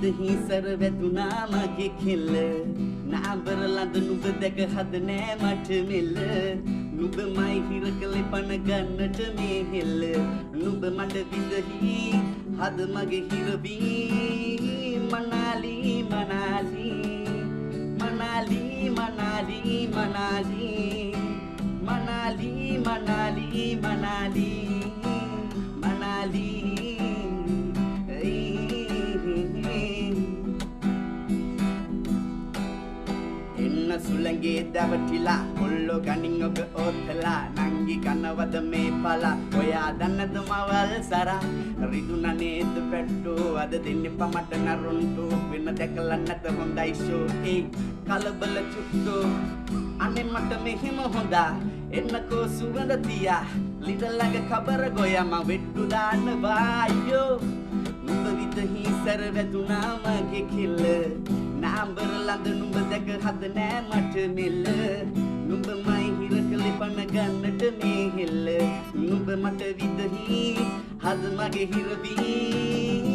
විතහි සර වැදුනා මගේ කෙල්ල නාඹර ලඳ නුඹ දැක හද නෑ මට මෙල්ල නුඹ මයි හිර කළේ පන ගන්නට මේ හෙල්ල නුඹ මට විතහි හද මගේ හිර වී මනාලි මනාලි මනාලි මනාලි මනාලි මනාලි මනාලි මනාලි මනාලි එන්න සුළඟේ දැවටිලා කොල්ලෝ ගනින් ඔබ ඕතලා නංගි කනවද මේ පලා ඔයා දන්නද මවල් සරා රිදුන නේද පැට්ටෝ අද දෙන්නේ පමට නරුන්ටෝ වෙන දැකලා නැත හොඳයි ෂෝ ඒ කලබල චුට්ටෝ අනේ මට මෙහෙම හොඳා එන්නකෝ සුවඳ තියා ලිටලක කබර ගොයා මම වෙට්ටු දාන්නවා අයියෝ නුඹ විතහි සර වැදුනා මගේ කිල්ල නාඹර ලඳ නුඹ දැක හද නෑ මට මෙල්ල නුඹ මයි හිර කළේ පන ගන්නට මේ හෙල්ල නුඹ මට විතහි හද මගේ හිර වී